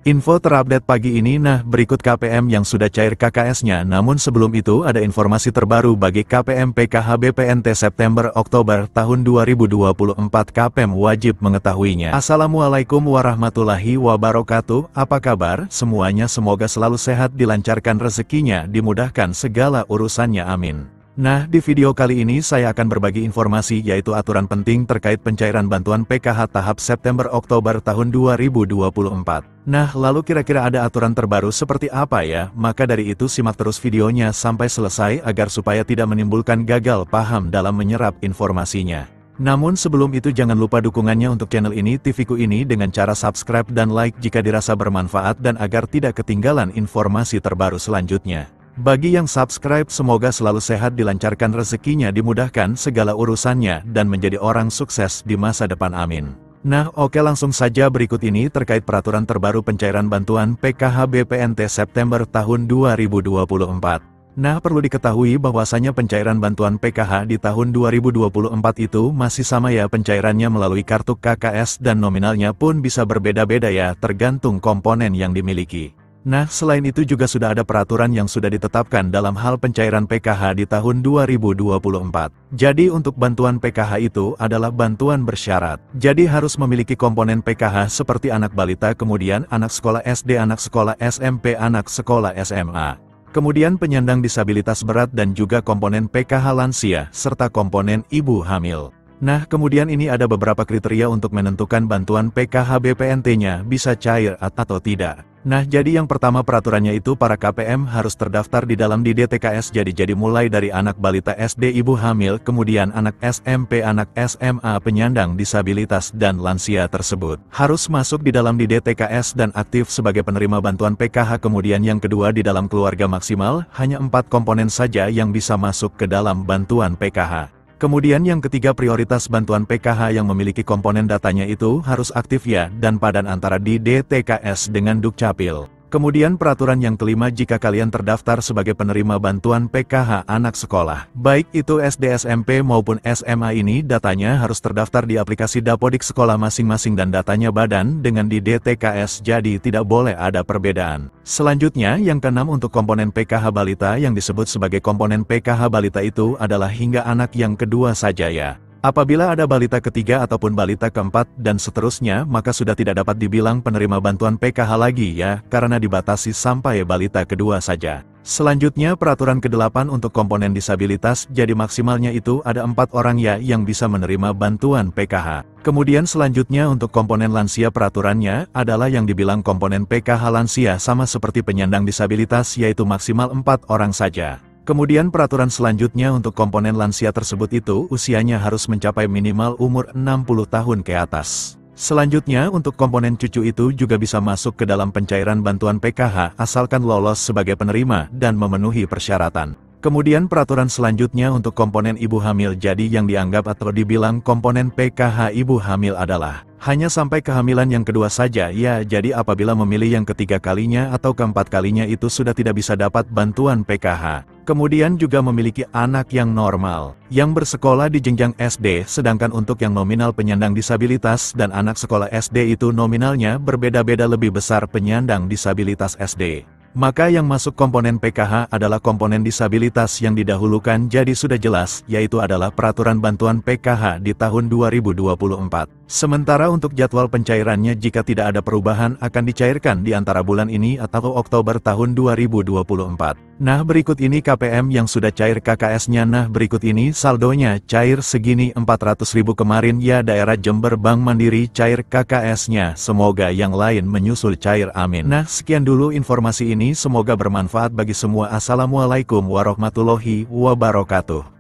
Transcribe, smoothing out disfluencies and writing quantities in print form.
Info terupdate pagi ini. Nah, berikut KPM yang sudah cair KKS-nya. Namun sebelum itu ada informasi terbaru bagi KPM PKH BPNT September-Oktober tahun 2024. KPM wajib mengetahuinya. Assalamualaikum warahmatullahi wabarakatuh. Apa kabar semuanya? Semoga selalu sehat, dilancarkan rezekinya, dimudahkan segala urusannya, amin. Nah, di video kali ini saya akan berbagi informasi yaitu aturan penting terkait pencairan bantuan PKH tahap September-Oktober tahun 2024. Nah, lalu kira-kira ada aturan terbaru seperti apa ya? Maka dari itu simak terus videonya sampai selesai agar supaya tidak menimbulkan gagal paham dalam menyerap informasinya. Namun sebelum itu jangan lupa dukungannya untuk channel ini, TV-ku ini dengan cara subscribe dan like jika dirasa bermanfaat dan agar tidak ketinggalan informasi terbaru selanjutnya. Bagi yang subscribe semoga selalu sehat, dilancarkan rezekinya, dimudahkan segala urusannya, dan menjadi orang sukses di masa depan, amin. Nah oke, langsung saja berikut ini terkait peraturan terbaru pencairan bantuan PKH BPNT September tahun 2024. Nah perlu diketahui bahwasanya pencairan bantuan PKH di tahun 2024 itu masih sama ya, pencairannya melalui kartu KKS dan nominalnya pun bisa berbeda-beda ya, tergantung komponen yang dimiliki. Nah, selain itu juga sudah ada peraturan yang sudah ditetapkan dalam hal pencairan PKH di tahun 2024. Jadi untuk bantuan PKH itu adalah bantuan bersyarat. Jadi harus memiliki komponen PKH seperti anak balita, kemudian anak sekolah SD, anak sekolah SMP, anak sekolah SMA. Kemudian penyandang disabilitas berat dan juga komponen PKH lansia, serta komponen ibu hamil. Nah, kemudian ini ada beberapa kriteria untuk menentukan bantuan PKH BPNT-nya bisa cair atau tidak. Nah, jadi yang pertama peraturannya itu para KPM harus terdaftar di dalam di DTKS. Jadi mulai dari anak balita SD, ibu hamil, kemudian anak SMP, anak SMA, penyandang disabilitas, dan lansia tersebut harus masuk di dalam di DTKS dan aktif sebagai penerima bantuan PKH. Kemudian yang kedua, di dalam keluarga maksimal, hanya 4 komponen saja yang bisa masuk ke dalam bantuan PKH. Kemudian yang ketiga, prioritas bantuan PKH yang memiliki komponen datanya itu harus aktif ya, dan padan antara di DTKS dengan Dukcapil. Kemudian peraturan yang kelima, jika kalian terdaftar sebagai penerima bantuan PKH anak sekolah, baik itu SD, SMP maupun SMA, ini datanya harus terdaftar di aplikasi Dapodik sekolah masing-masing dan datanya badan dengan di DTKS, jadi tidak boleh ada perbedaan. Selanjutnya yang keenam, untuk komponen PKH balita yang disebut sebagai komponen PKH balita itu adalah hingga anak yang kedua saja ya. Apabila ada balita ketiga ataupun balita keempat dan seterusnya, maka sudah tidak dapat dibilang penerima bantuan PKH lagi ya, karena dibatasi sampai balita kedua saja. Selanjutnya peraturan ke-8 untuk komponen disabilitas, jadi maksimalnya itu ada 4 orang ya yang bisa menerima bantuan PKH. Kemudian selanjutnya untuk komponen lansia, peraturannya adalah yang dibilang komponen PKH lansia sama seperti penyandang disabilitas, yaitu maksimal 4 orang saja. Kemudian peraturan selanjutnya untuk komponen lansia tersebut itu usianya harus mencapai minimal umur 60 tahun ke atas. Selanjutnya untuk komponen cucu itu juga bisa masuk ke dalam pencairan bantuan PKH asalkan lolos sebagai penerima dan memenuhi persyaratan. Kemudian peraturan selanjutnya untuk komponen ibu hamil, jadi yang dianggap atau dibilang komponen PKH ibu hamil adalah hanya sampai kehamilan yang kedua saja ya, jadi apabila memilih yang ketiga kalinya atau keempat kalinya itu sudah tidak bisa dapat bantuan PKH. Kemudian juga memiliki anak yang normal, yang bersekolah di jenjang SD, sedangkan untuk yang nominal penyandang disabilitas dan anak sekolah SD itu nominalnya berbeda-beda, lebih besar penyandang disabilitas SD. Maka yang masuk komponen PKH adalah komponen disabilitas yang didahulukan, jadi sudah jelas, yaitu adalah peraturan bantuan PKH di tahun 2024. Sementara untuk jadwal pencairannya jika tidak ada perubahan akan dicairkan di antara bulan ini atau Oktober tahun 2024. Nah berikut ini KPM yang sudah cair KKS-nya. Nah berikut ini saldonya, cair segini 400.000 kemarin ya, daerah Jember Bank Mandiri cair KKS-nya, semoga yang lain menyusul cair, amin. Nah sekian dulu informasi ini, semoga bermanfaat bagi semua. Assalamualaikum warahmatullahi wabarakatuh.